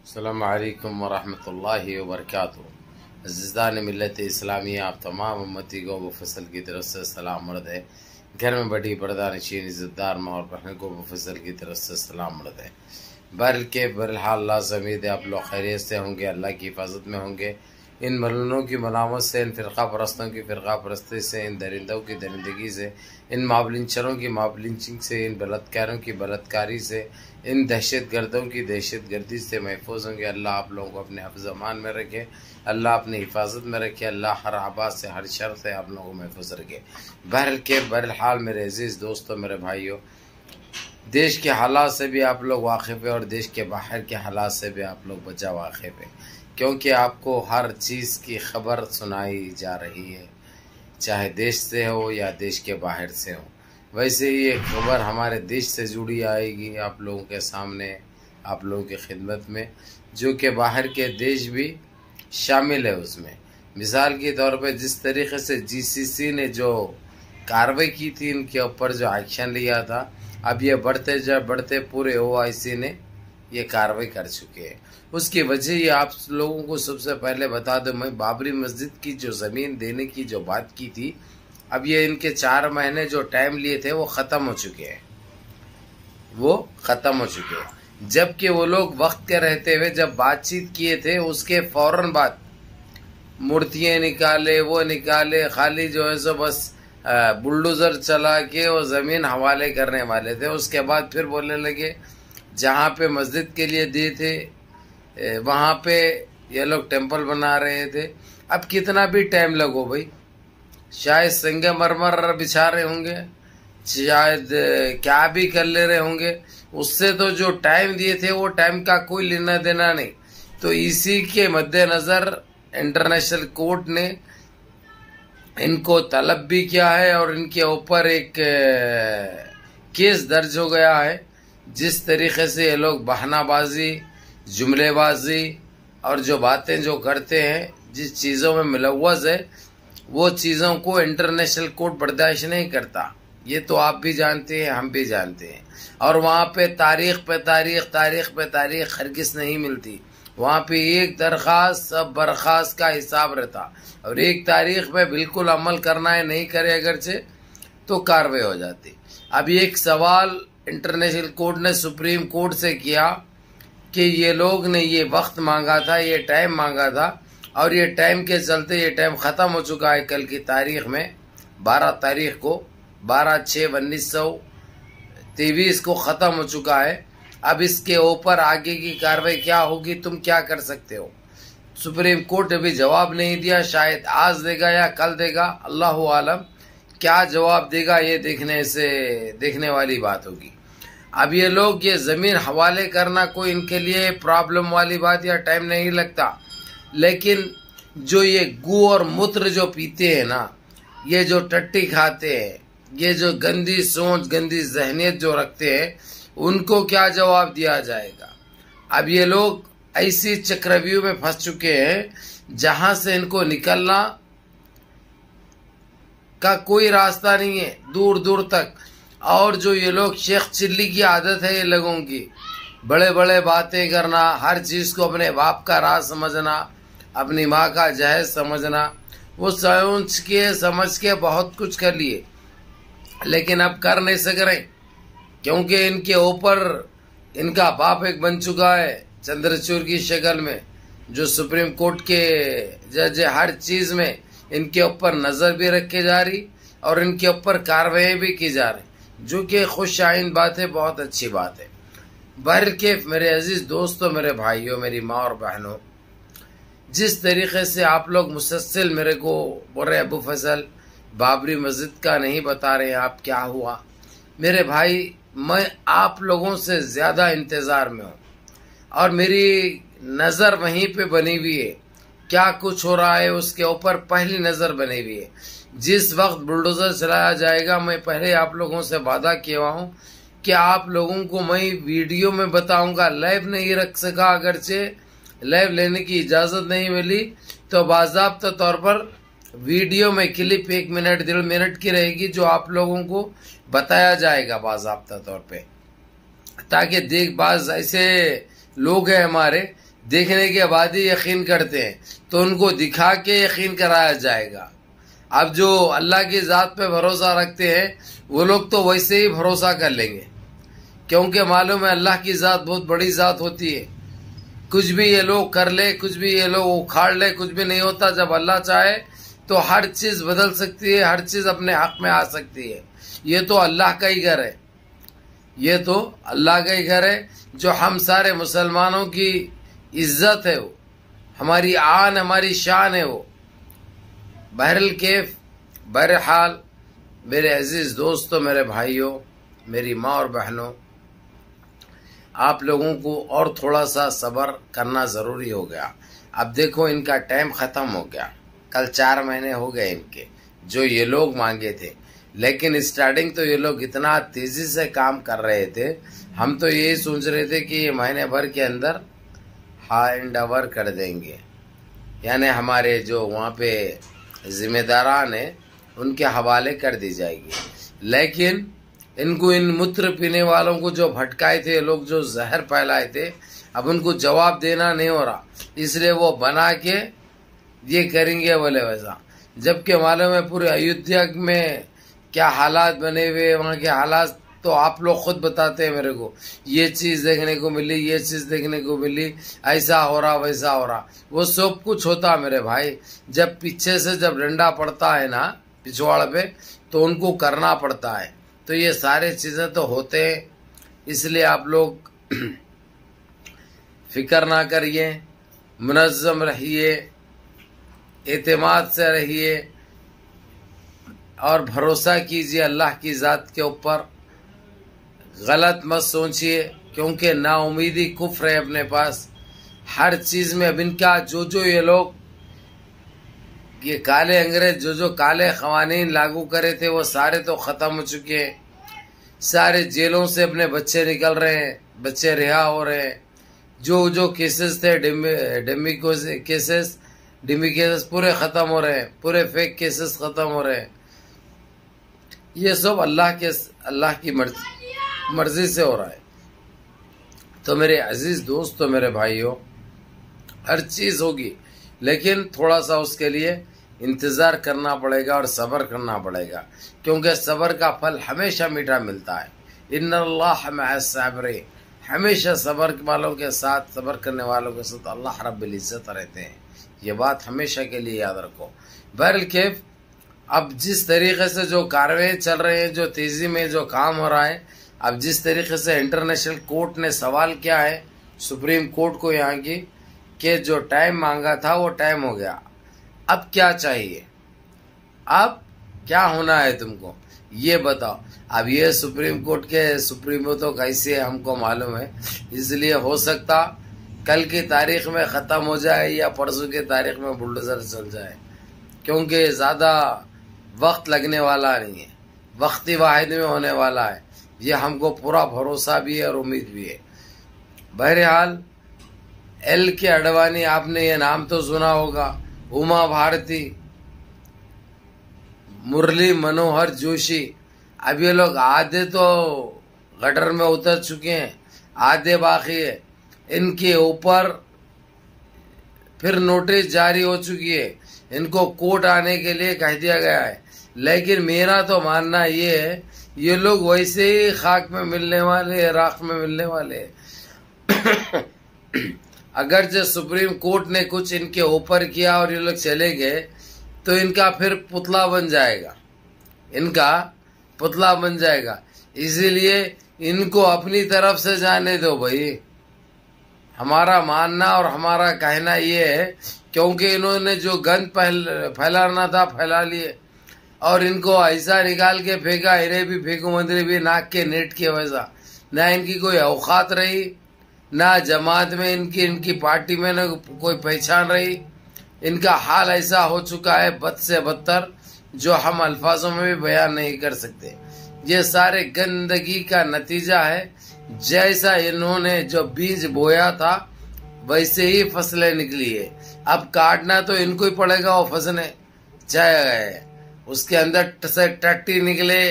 السلام علیکم ورحمۃ اللہ وبرکاتہ۔ عزیزان ملت اسلامی، آپ تمام امتی کو ابو فضل کی طرف سے سلام مرد ہے۔ گھر میں بڑی پردہ نشین عزت دار ماں اور بہن کو ابو فضل کی طرف سے سلام مرد ہے۔ بہرحال اللہ سے امید ہے آپ لوگ خیریت سے ہوں گے، اللہ کی حفاظت میں ہوں گے۔ ان ملونوں کی ملامت سے، ان فرقہ پرستوں کی فرقہ پرستی سے، ان درندوں کی درندگی سے، ان مابلنچروں کی مابلنچنگ سے، ان بلاتکاروں کی بلاتکاری سے، ان دہشت گردوں کی دہشت گردی سے محفوظ ہوں گے۔ اللہ آپ لوگوں کو اپنے حفظ امان میں رکھے، اللہ اپنی حفاظت میں رکھے، اللہ ہر آباد سے ہر شر سے آپ لوگوں کو محفوظ رکھے۔ بہرحال میرے عزیز دوستوں، میرے بھائیوں، دیش کے حالات سے بھی آپ لوگ واقف ہیں اور دیش کے باہر کے حالات سے بھی آپ لوگ بچا واقف ہیں، کیونکہ آپ کو ہر چیز کی خبر سنائی جا رہی ہے، چاہے دیش سے ہو یا دیش کے باہر سے ہو۔ ویسے ہی ایک خبر ہمارے دیش سے جڑی آئے گی آپ لوگوں کے سامنے، آپ لوگوں کی خدمت میں، جو کہ باہر کے دیش بھی شامل ہے اس میں۔ مثال کے طور پہ جس طریقے سے جی سی سی نے جو کارروائی کی تھی، ان کے اوپر جو ایکشن لیا تھا، اب یہ بڑھتے پورے او آئی سی نے یہ کارروائی کر چکے ہیں۔ اس کی وجہ یہ آپ لوگوں کو سب سے پہلے بتا دوں، میں بابری مسجد کی جو زمین دینے کی جو بات کی تھی، اب یہ ان کے 4 مہینے جو ٹائم لیے تھے وہ ختم ہو چکے ہیں، جبکہ وہ لوگ وقت کے رہتے ہوئے جب بات چیت کیے تھے، اس کے فوراً بعد مورتیاں نکالے، وہ نکالے، خالی جو ہے سو بس بلڈوزر چلا کے وہ زمین حوالے کرنے والے تھے۔ اس کے بعد پھر بولنے لگے جہاں پہ مسجد کے لیے دی تھے وہاں پہ یہ لوگ ٹیمپل بنا رہے تھے۔ اب کتنا بھی ٹائم لگو بھائی، شاید سنگ مرمر بچھا رہے ہوں گے، شاید کیا بھی کر لے رہے ہوں گے، اس سے تو جو ٹائم دیے تھے وہ ٹائم کا کوئی لینا دینا نہیں۔ تو اسی کے مد نظر انٹرنیشنل کورٹ نے ان کو طلب بھی کیا ہے اور ان کے اوپر ایک کیس درج ہو گیا ہے۔ جس طریقے سے یہ لوگ بہانہ بازی، جملے بازی اور جو باتیں جو کرتے ہیں، جس چیزوں میں ملوث ہے، وہ چیزوں کو انٹرنیشنل کورٹ برداشت نہیں کرتا۔ یہ تو آپ بھی جانتے ہیں، ہم بھی جانتے ہیں۔ اور وہاں پہ تاریخ پہ تاریخ ہرگز نہیں ملتی۔ وہاں پہ ایک درخواست سب برخاست کا حساب رہتا، اور ایک تاریخ پہ بالکل عمل کرنا ہے، نہیں کرے اگرچہ تو کارروائی ہو جاتی۔ اب ایک سوال انٹرنیشنل کورٹ نے سپریم کورٹ سے کیا کہ یہ لوگ نے یہ وقت مانگا تھا، یہ ٹائم مانگا تھا، اور یہ ٹائم کے چلتے یہ ٹائم ختم ہو چکا ہے۔ کل کی تاریخ میں 12 تاریخ کو 12/6/1923 کو ختم ہو چکا ہے۔ اب اس کے اوپر آگے کی کارروائی کیا ہوگی، تم کیا کر سکتے ہو؟ سپریم کورٹ ابھی جواب نہیں دیا، شاید آج دے گا یا کل دے گا، اللہ عالم کیا جواب دے گا، یہ دیکھنے والی بات ہوگی۔ اب یہ لوگ یہ زمین حوالے کرنا کوئی ان کے لیے پرابلم والی بات یا ٹائم نہیں لگتا، لیکن جو یہ گو اور متر جو پیتے ہیں نا، یہ جو ٹٹی کھاتے ہیں، یہ جو گندی سوچ گندی ذہنیت جو رکھتے ہیں، ان کو کیا جواب دیا جائے گا؟ اب یہ لوگ ایسی چکرویو میں پھنس چکے ہیں جہاں سے ان کو نکلنا کا کوئی راستہ نہیں ہے دور دور تک۔ اور جو یہ لوگ شیخ چلی کی عادت ہے یہ لوگوں کی، بڑے بڑے باتیں کرنا، ہر چیز کو اپنے باپ کا راز سمجھنا، اپنی ماں کا جہیز سمجھنا، وہ سمجھ کے بہت کچھ کر لیے، لیکن اب کر نہیں سک رہے، کیونکہ ان کے اوپر ان کا باپ ایک بن چکا ہے چندرچوڑ کی شکل میں، جو سپریم کورٹ کے جج، ہر چیز میں ان کے اوپر نظر بھی رکھے جا رہی اور ان کے اوپر کارروائی بھی کی جا رہی، جو کہ خوش آئند بات ہے، بہت اچھی بات ہے۔ بہرکیف میرے عزیز دوستوں، میرے بھائیوں، میری ماں اور بہنوں، جس طریقے سے آپ لوگ مسلسل میرے کو بول رہے ابو فضل بابری مسجد کا نہیں بتا رہے آپ کیا ہوا، میرے بھائی میں آپ لوگوں سے زیادہ انتظار میں ہوں، اور میری نظر وہیں پہ بنی ہوئی ہے، کیا کچھ ہو رہا ہے اس کے اوپر پہلی نظر بنی ہوئی ہے۔ جس وقت بلڈوزر چلایا جائے گا، میں پہلے آپ لوگوں سے وعدہ کیا ہوں کہ آپ لوگوں کو میں ویڈیو میں بتاؤں گا، لائیو نہیں رکھ سکا، اگرچہ لائیو لینے کی اجازت نہیں ملی، تو باضابطہ طور پر ویڈیو میں کلپ 1 منٹ 1.5 منٹ کی رہے گی، جو آپ لوگوں کو بتایا جائے گا باضابطہ طور پہ، تاکہ بعض ایسے لوگ ہیں ہمارے دیکھنے کے بعد ہی یقین کرتے ہیں، تو ان کو دکھا کے یقین کرایا جائے گا۔ اب جو اللہ کی ذات پہ بھروسہ رکھتے ہیں وہ لوگ تو ویسے ہی بھروسہ کر لیں گے، کیونکہ معلوم ہے اللہ کی ذات بہت بڑی ذات ہوتی ہے۔ کچھ بھی یہ لوگ کر لے، کچھ بھی یہ لوگ اکھاڑ لے، کچھ بھی نہیں ہوتا۔ جب اللہ چاہے تو ہر چیز بدل سکتی ہے، ہر چیز اپنے حق میں آ سکتی ہے۔ یہ تو اللہ کا ہی گھر ہے، یہ تو اللہ کا ہی گھر ہے، جو ہم سارے مسلمانوں کی عزت ہے، وہ ہماری آن، ہماری شان ہے وہ۔ بہرحال میرے عزیز دوستوں، میرے بھائیوں، میری ماں اور بہنوں، آپ لوگوں کو اور تھوڑا سا صبر کرنا ضروری ہو گیا۔ اب دیکھو ان کا ٹائم ختم ہو گیا، کل 4 مہینے ہو گئے ان کے، جو یہ لوگ مانگے تھے۔ لیکن اسٹارٹنگ تو یہ لوگ اتنا تیزی سے کام کر رہے تھے، ہم تو یہی سوچ رہے تھے کہ یہ مہینے بھر کے اندر ہینڈ اوور کر دیں گے، یعنی ہمارے جو وہاں پہ ذمہ داران ہیں ان کے حوالے کر دی جائے گی۔ لیکن ان کو، ان متر پینے والوں کو جو بھٹکائے تھے لوگ، جو زہر پھیلائے تھے، اب ان کو جواب دینا نہیں ہو رہا، اس لیے وہ بنا کے یہ کریں گے بولے ویسا۔ جبکہ معلوم ہے پورے ایودھیا میں کیا حالات بنے ہوئے، وہاں کے حالات تو آپ لوگ خود بتاتے ہیں میرے کو، یہ چیز دیکھنے کو ملی، یہ چیز دیکھنے کو ملی، ایسا ہو رہا ویسا ہو رہا۔ وہ سب کچھ ہوتا میرے بھائی، جب پیچھے سے جب ڈنڈا پڑتا ہے نا پچھواڑ پہ، تو ان کو کرنا پڑتا ہے۔ تو یہ سارے چیزیں تو ہوتے ہیں، اس لیے آپ لوگ فکر نہ کریے، منظم رہیے، اعتماد سے رہیے اور بھروسہ کیجیے اللہ کی ذات کے اوپر۔ غلط مت سوچیے، کیونکہ نا امیدی کفر ہے اپنے پاس ہر چیز میں۔ اب ان کا جو یہ لوگ، یہ کالے انگریز جو کالے قوانین لاگو کرے تھے، وہ سارے تو ختم ہو چکے ہیں۔ سارے جیلوں سے اپنے بچے نکل رہے ہیں، بچے رہا ہو رہے ہیں۔ جو کیسز تھے، ڈمی کیسز پورے ختم ہو رہے ہیں، پورے فیک کیسز ختم ہو رہے ہیں۔ یہ سب اللہ کی مرضی سے ہو رہا ہے۔ تو میرے عزیز دوستو، میرے بھائیوں، ہر چیز ہوگی، لیکن تھوڑا سا اس کے لیے انتظار کرنا پڑے گا اور صبر کرنا پڑے گا، کیونکہ صبر کا پھل ہمیشہ میٹھا ملتا ہے۔ ان اللہ مع الصابرین، ہمیشہ صبر والوں کے ساتھ، صبر کرنے والوں کے ساتھ اللہ رب العزت رہتے ہیں۔ یہ بات ہمیشہ کے لیے یاد رکھو۔ بہرکیف اب جس طریقے سے جو کارروائی چل رہے ہیں، جو تیزی میں جو کام ہو رہا ہے، اب جس طریقے سے انٹرنیشنل کورٹ نے سوال کیا ہے سپریم کورٹ کو یہاں کی، کہ جو ٹائم مانگا تھا وہ ٹائم ہو گیا، اب کیا چاہیے، اب کیا ہونا ہے تم کو، یہ بتاؤ۔ اب یہ سپریم کورٹ کے سپریمو تو کیسے ہم کو معلوم ہے، اس لیے ہو سکتا کل کی تاریخ میں ختم ہو جائے یا پرسوں کی تاریخ میں بلڈوزر چل جائے، کیونکہ زیادہ وقت لگنے والا نہیں ہے، وقتی واحد میں ہونے والا ہے۔ یہ ہم کو پورا بھروسہ بھی ہے اور امید بھی ہے۔ بہرحال ایل کے اڈوانی، آپ نے یہ نام تو سنا ہوگا، اما بھارتی، مرلی منوہر جوشی، اب یہ لوگ آدھے تو گٹر میں اتر چکے ہیں، آدھے باقی ہے۔ ان کے اوپر پھر نوٹس جاری ہو چکی ہے، ان کو کورٹ آنے کے لیے کہہ دیا گیا ہے۔ لیکن میرا تو ماننا یہ ہے، یہ لوگ ویسے ہی خاک میں ملنے والے، راکھ میں ملنے والے۔ اگرچہ سپریم کورٹ نے کچھ ان کے اوپر کیا اور یہ لوگ چلے گئے، تو ان کا پھر پتلا بن جائے گا، ان کا پتلا بن جائے گا۔ اسی لیے ان کو اپنی طرف سے جانے دو بھائی، ہمارا ماننا اور ہمارا کہنا یہ ہے، کیونکہ انہوں نے جو گند پھیلانا تھا پھیلا لیے، اور ان کو ایسا نکال کے پھینکا، انہیں بھی پھینکو مندری بھی ناک کے نیٹ کے ویسا، نہ ان کی کوئی اوقات رہی، نہ جماعت میں ان کی پارٹی میں نہ کوئی پہچان رہی۔ ان کا حال ایسا ہو چکا ہے بد سے بدتر، جو ہم الفاظوں میں بھی بیان نہیں کر سکتے۔ یہ سارے گندگی کا نتیجہ ہے، جیسا انہوں نے جو بیج بویا تھا ویسے ہی فصلیں نکلی ہے۔ اب کاٹنا تو ان کو ہی پڑے گا وہ فصلیں، چاہے اس کے اندر سے ٹٹی نکلے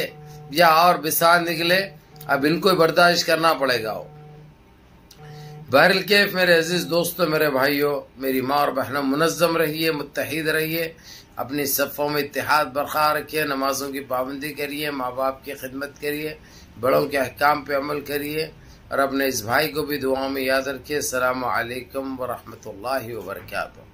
یا اور بسان نکلے، اب ان کو ہی برداشت کرنا پڑے گا وہ۔ بہرکیف میرے عزیز دوستوں، میرے بھائیوں، میری ماں اور بہنوں، منظم رہیے، متحد رہیے، اپنی صفوں میں اتحاد برقرار رکھیے، نمازوں کی پابندی کریے، ماں باپ کی خدمت کریے، بڑوں کے احکام پہ عمل کریے، اور اپنے اس بھائی کو بھی دعاؤں میں یاد رکھیے۔ السلام علیکم ورحمۃ اللہ وبرکاتہ۔